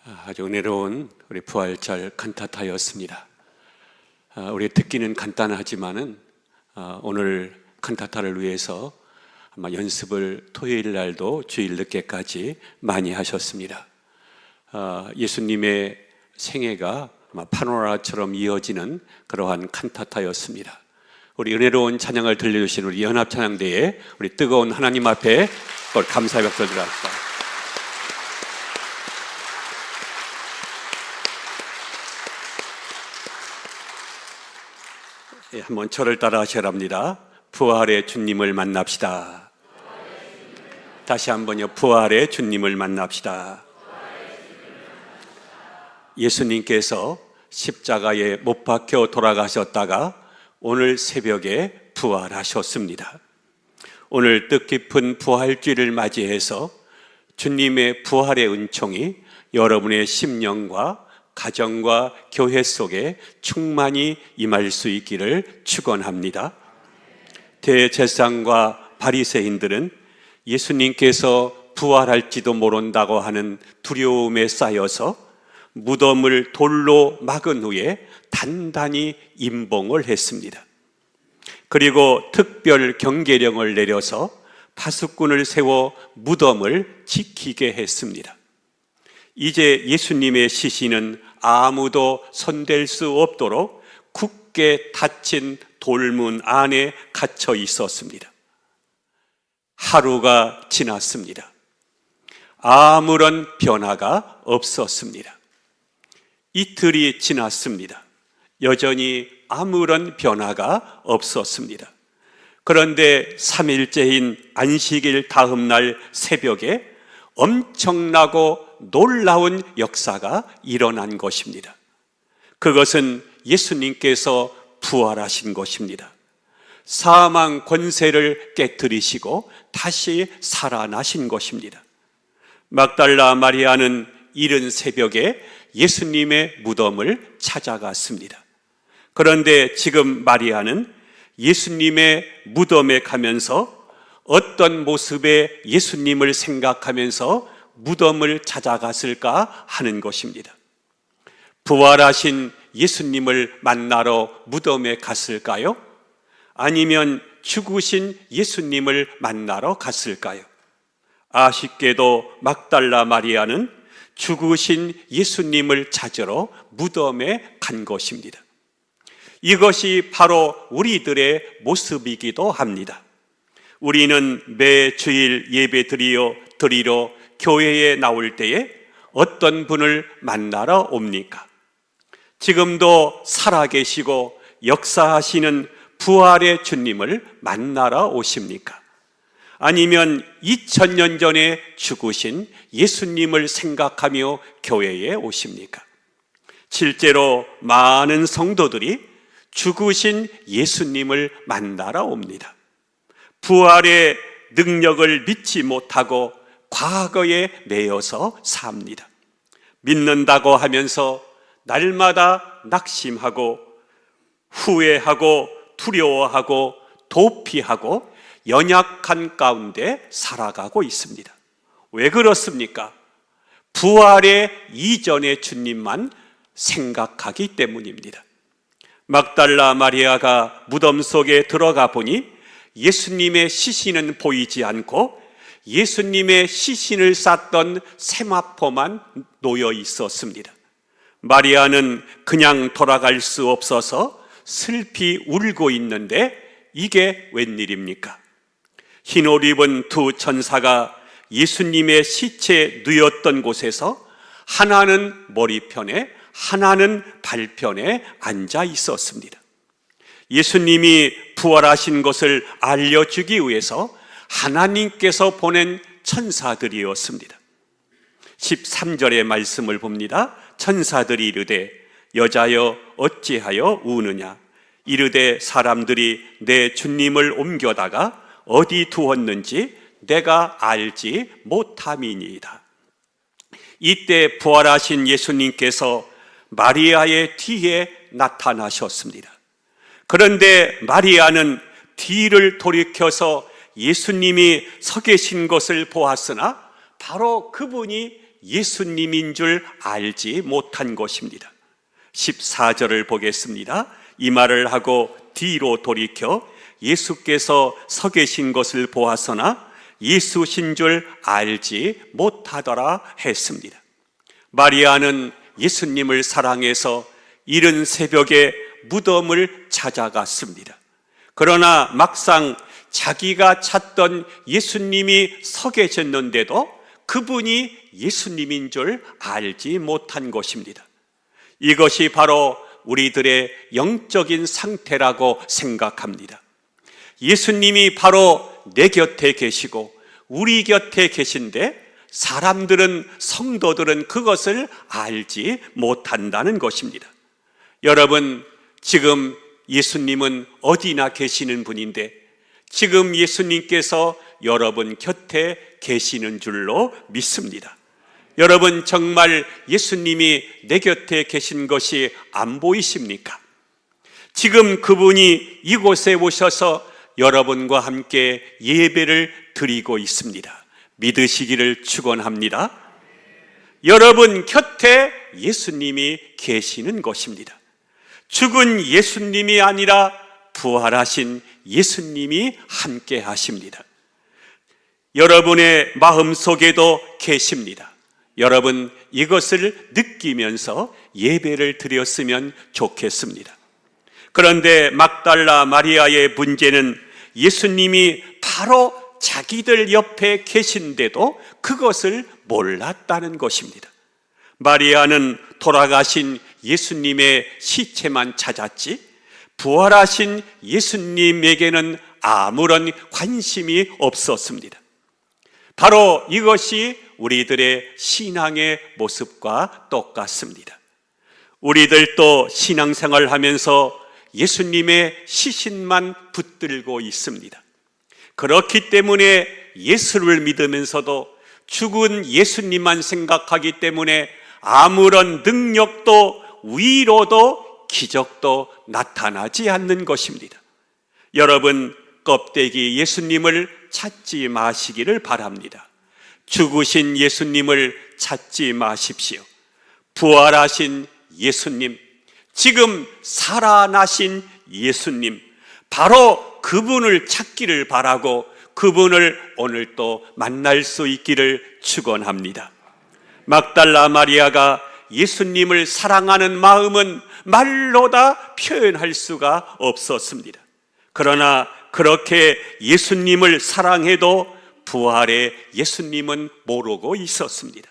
아주 은혜로운 우리 부활절 칸타타였습니다. 우리 듣기는 간단하지만은 오늘 칸타타를 위해서 아마 연습을 토요일 날도 주일 늦게까지 많이 하셨습니다. 예수님의 생애가 아마 파노라마처럼 이어지는 그러한 칸타타였습니다. 우리 은혜로운 찬양을 들려주신 우리 연합찬양대에 우리 뜨거운 하나님 앞에 감사의 박수 드립니다. 한번 저를 따라 하셔야 합니다. 부활의 주님을 만납시다. 다시 한번요. 부활의 주님을 만납시다. 예수님께서 십자가에 못 박혀 돌아가셨다가 오늘 새벽에 부활하셨습니다. 오늘 뜻깊은 부활주일을 맞이해서 주님의 부활의 은총이 여러분의 심령과 가정과 교회 속에 충만히 임할 수 있기를 축원합니다. 대제사장과 바리새인들은 예수님께서 부활할지도 모른다고 하는 두려움에 쌓여서 무덤을 돌로 막은 후에 단단히 임봉을 했습니다. 그리고 특별 경계령을 내려서 파수꾼을 세워 무덤을 지키게 했습니다. 이제 예수님의 시신은 아무도 손댈 수 없도록 굳게 닫힌 돌문 안에 갇혀 있었습니다. 하루가 지났습니다. 아무런 변화가 없었습니다. 이틀이 지났습니다. 여전히 아무런 변화가 없었습니다. 그런데 3일째인 안식일 다음 날 새벽에 엄청나고 놀라운 역사가 일어난 것입니다. 그것은 예수님께서 부활하신 것입니다. 사망 권세를 깨뜨리시고 다시 살아나신 것입니다. 막달라 마리아는 이른 새벽에 예수님의 무덤을 찾아갔습니다. 그런데 지금 마리아는 예수님의 무덤에 가면서 어떤 모습의 예수님을 생각하면서 무덤을 찾아갔을까 하는 것입니다. 부활하신 예수님을 만나러 무덤에 갔을까요? 아니면 죽으신 예수님을 만나러 갔을까요? 아쉽게도 막달라 마리아는 죽으신 예수님을 찾으러 무덤에 간 것입니다. 이것이 바로 우리들의 모습이기도 합니다. 우리는 매 주일 예배 드리러 교회에 나올 때에 어떤 분을 만나러 옵니까? 지금도 살아계시고 역사하시는 부활의 주님을 만나러 오십니까? 아니면 2000년 전에 죽으신 예수님을 생각하며 교회에 오십니까? 실제로 많은 성도들이 죽으신 예수님을 만나러 옵니다. 부활의 능력을 믿지 못하고 과거에 매여서 삽니다. 믿는다고 하면서 날마다 낙심하고 후회하고 두려워하고 도피하고 연약한 가운데 살아가고 있습니다. 왜 그렇습니까? 부활의 이전의 주님만 생각하기 때문입니다. 막달라 마리아가 무덤 속에 들어가 보니 예수님의 시신은 보이지 않고 예수님의 시신을 쌌던 세마포만 놓여 있었습니다. 마리아는 그냥 돌아갈 수 없어서 슬피 울고 있는데 이게 웬일입니까? 흰 옷 입은 두 천사가 예수님의 시체 누였던 곳에서 하나는 머리편에 하나는 발편에 앉아 있었습니다. 예수님이 부활하신 것을 알려주기 위해서 하나님께서 보낸 천사들이었습니다. 13절의 말씀을 봅니다. 천사들이 이르되 여자여 어찌하여 우느냐? 이르되 사람들이 내 주님을 옮겨다가 어디 두었는지 내가 알지 못함이니이다. 이때 부활하신 예수님께서 마리아의 뒤에 나타나셨습니다. 그런데 마리아는 뒤를 돌이켜서 예수님이 서 계신 것을 보았으나 바로 그분이 예수님인 줄 알지 못한 것입니다. 14절을 보겠습니다. 이 말을 하고 뒤로 돌이켜 예수께서 서 계신 것을 보았으나 예수신 줄 알지 못하더라 했습니다. 마리아는 예수님을 사랑해서 이른 새벽에 무덤을 찾아갔습니다. 그러나 막상 자기가 찾던 예수님이 서 계셨는데도 그분이 예수님인 줄 알지 못한 것입니다. 이것이 바로 우리들의 영적인 상태라고 생각합니다. 예수님이 바로 내 곁에 계시고 우리 곁에 계신데 사람들은, 성도들은 그것을 알지 못한다는 것입니다. 여러분, 지금 예수님은 어디나 계시는 분인데 지금 예수님께서 여러분 곁에 계시는 줄로 믿습니다. 여러분, 정말 예수님이 내 곁에 계신 것이 안 보이십니까? 지금 그분이 이곳에 오셔서 여러분과 함께 예배를 드리고 있습니다. 믿으시기를 축원합니다. 여러분 곁에 예수님이 계시는 것입니다. 죽은 예수님이 아니라 부활하신 예수님이 함께 하십니다. 여러분의 마음속에도 계십니다. 여러분, 이것을 느끼면서 예배를 드렸으면 좋겠습니다. 그런데 막달라 마리아의 문제는 예수님이 바로 자기들 옆에 계신데도 그것을 몰랐다는 것입니다. 마리아는 돌아가신 예수님의 시체만 찾았지 부활하신 예수님에게는 아무런 관심이 없었습니다. 바로 이것이 우리들의 신앙의 모습과 똑같습니다. 우리들도 신앙생활을 하면서 예수님의 시신만 붙들고 있습니다. 그렇기 때문에 예수를 믿으면서도 죽은 예수님만 생각하기 때문에 아무런 능력도 위로도 기적도 나타나지 않는 것입니다. 여러분, 껍데기 예수님을 찾지 마시기를 바랍니다. 죽으신 예수님을 찾지 마십시오. 부활하신 예수님, 지금 살아나신 예수님, 바로 그분을 찾기를 바라고 그분을 오늘 또 만날 수 있기를 축원합니다. 막달라 마리아가 예수님을 사랑하는 마음은 말로 다 표현할 수가 없었습니다. 그러나 그렇게 예수님을 사랑해도 부활의 예수님은 모르고 있었습니다.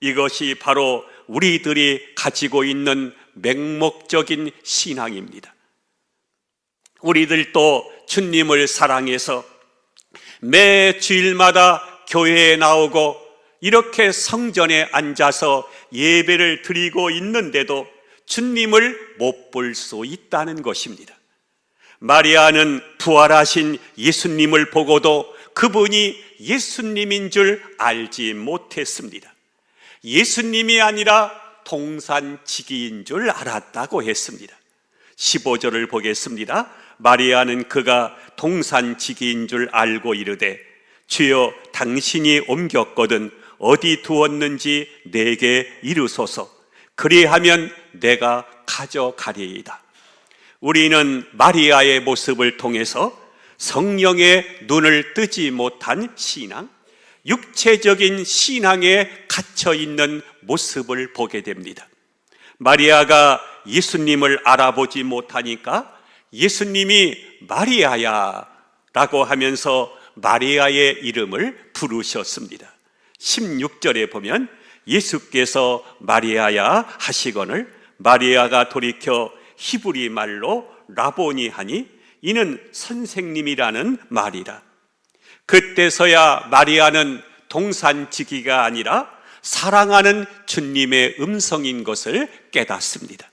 이것이 바로 우리들이 가지고 있는 맹목적인 신앙입니다. 우리들도 주님을 사랑해서 매 주일마다 교회에 나오고 이렇게 성전에 앉아서 예배를 드리고 있는데도 주님을 못 볼 수 있다는 것입니다. 마리아는 부활하신 예수님을 보고도 그분이 예수님인 줄 알지 못했습니다. 예수님이 아니라 동산지기인 줄 알았다고 했습니다. 15절을 보겠습니다. 마리아는 그가 동산지기인 줄 알고 이르되 주여 당신이 옮겼거든 어디 두었는지 내게 이르소서. 그리하면 내가 가져가리이다. 우리는 마리아의 모습을 통해서 성령의 눈을 뜨지 못한 신앙, 육체적인 신앙에 갇혀 있는 모습을 보게 됩니다. 마리아가 예수님을 알아보지 못하니까 예수님이 마리아야 라고 하면서 마리아의 이름을 부르셨습니다. 16절에 보면 예수께서 마리아야 하시거늘 마리아가 돌이켜 히브리 말로 라보니 하니 이는 선생님이라는 말이라. 그때서야 마리아는 동산지기가 아니라 사랑하는 주님의 음성인 것을 깨닫습니다.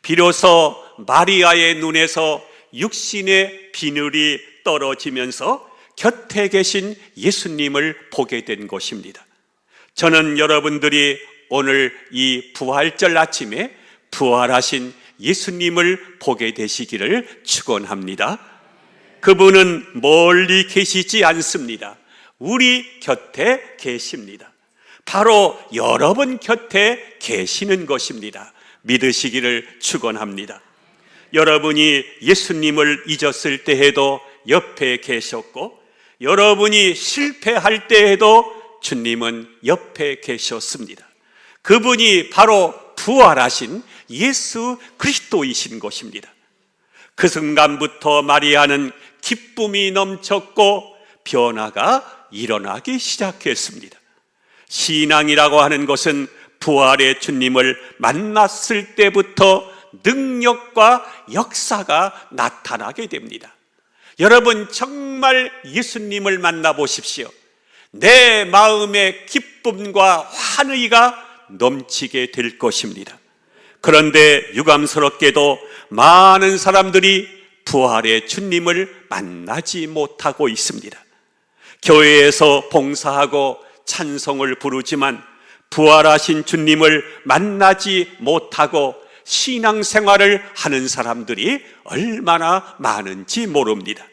비로소 마리아의 눈에서 육신의 비늘이 떨어지면서 곁에 계신 예수님을 보게 된 것입니다. 저는 여러분들이 오늘 이 부활절 아침에 부활하신 예수님을 보게 되시기를 축원합니다. 그분은 멀리 계시지 않습니다. 우리 곁에 계십니다. 바로 여러분 곁에 계시는 것입니다. 믿으시기를 축원합니다. 여러분이 예수님을 잊었을 때에도 옆에 계셨고, 여러분이 실패할 때에도 주님은 옆에 계셨습니다. 그분이 바로 부활하신 예수 그리스도이신 것입니다. 그 순간부터 마리아는 기쁨이 넘쳤고 변화가 일어나기 시작했습니다. 신앙이라고 하는 것은 부활의 주님을 만났을 때부터 능력과 역사가 나타나게 됩니다. 여러분, 정말 예수님을 만나보십시오. 내 마음의 기쁨과 환희가 넘치게 될 것입니다. 그런데 유감스럽게도 많은 사람들이 부활의 주님을 만나지 못하고 있습니다. 교회에서 봉사하고 찬송을 부르지만 부활하신 주님을 만나지 못하고 신앙생활을 하는 사람들이 얼마나 많은지 모릅니다.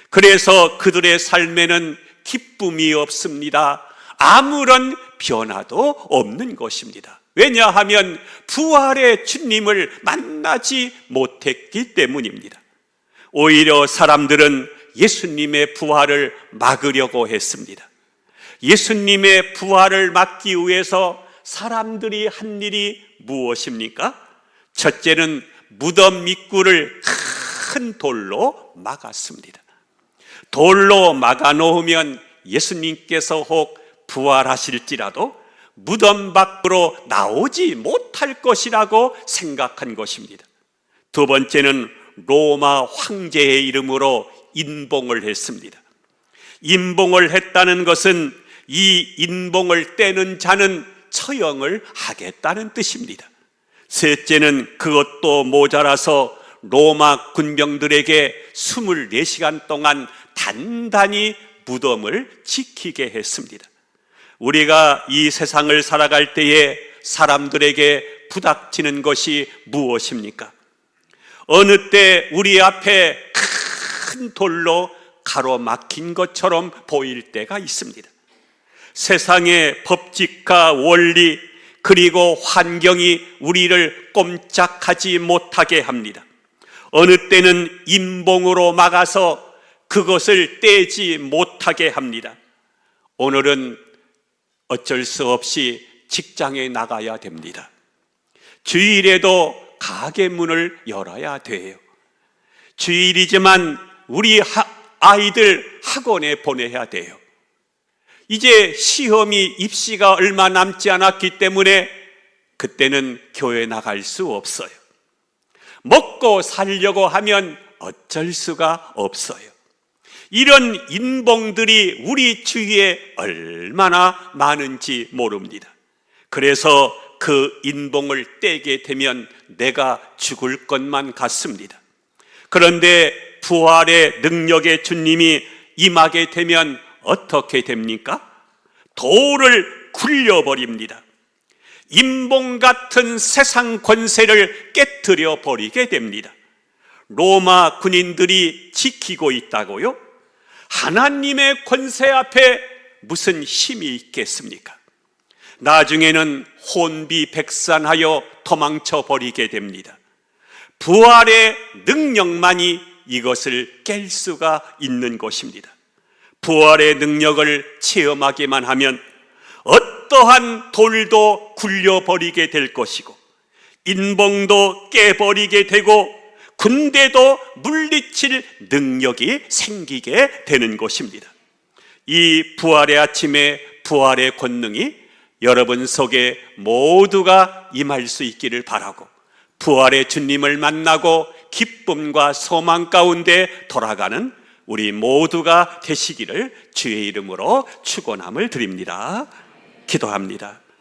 그래서 그들의 삶에는 기쁨이 없습니다. 아무런 변화도 없는 것입니다. 왜냐하면 부활의 주님을 만나지 못했기 때문입니다. 오히려 사람들은 예수님의 부활을 막으려고 했습니다. 예수님의 부활을 막기 위해서 사람들이 한 일이 무엇입니까? 첫째는 무덤 입구를 큰 돌로 막았습니다. 돌로 막아놓으면 예수님께서 혹 부활하실지라도 무덤 밖으로 나오지 못할 것이라고 생각한 것입니다. 두 번째는 로마 황제의 이름으로 인봉을 했습니다. 인봉을 했다는 것은 이 인봉을 떼는 자는 처형을 하겠다는 뜻입니다. 셋째는 그것도 모자라서 로마 군병들에게 24시간 동안 단단히 무덤을 지키게 했습니다. 우리가 이 세상을 살아갈 때에 사람들에게 부닥치는 것이 무엇입니까? 어느 때 우리 앞에 큰 돌로 가로막힌 것처럼 보일 때가 있습니다. 세상의 법칙과 원리 그리고 환경이 우리를 꼼짝하지 못하게 합니다. 어느 때는 인봉으로 막아서 그것을 떼지 못하게 합니다. 오늘은 어쩔 수 없이 직장에 나가야 됩니다. 주일에도 가게 문을 열어야 돼요. 주일이지만 우리 아이들 학원에 보내야 돼요. 이제 시험이 입시가 얼마 남지 않았기 때문에 그때는 교회 나갈 수 없어요. 먹고 살려고 하면 어쩔 수가 없어요. 이런 인봉들이 우리 주위에 얼마나 많은지 모릅니다. 그래서 그 인봉을 떼게 되면 내가 죽을 것만 같습니다. 그런데 부활의 능력의 주님이 임하게 되면 어떻게 됩니까? 돌을 굴려버립니다. 인봉 같은 세상 권세를 깨트려 버리게 됩니다. 로마 군인들이 지키고 있다고요? 하나님의 권세 앞에 무슨 힘이 있겠습니까? 나중에는 혼비백산하여 도망쳐 버리게 됩니다. 부활의 능력만이 이것을 깰 수가 있는 것입니다. 부활의 능력을 체험하기만 하면 어떠한 돌도 굴려버리게 될 것이고 인봉도 깨버리게 되고 군대도 물리칠 능력이 생기게 되는 것입니다. 이 부활의 아침에 부활의 권능이 여러분 속에 모두가 임할 수 있기를 바라고 부활의 주님을 만나고 기쁨과 소망 가운데 돌아가는 우리 모두가 되시기를 주의 이름으로 축원함을 드립니다. 기도합니다.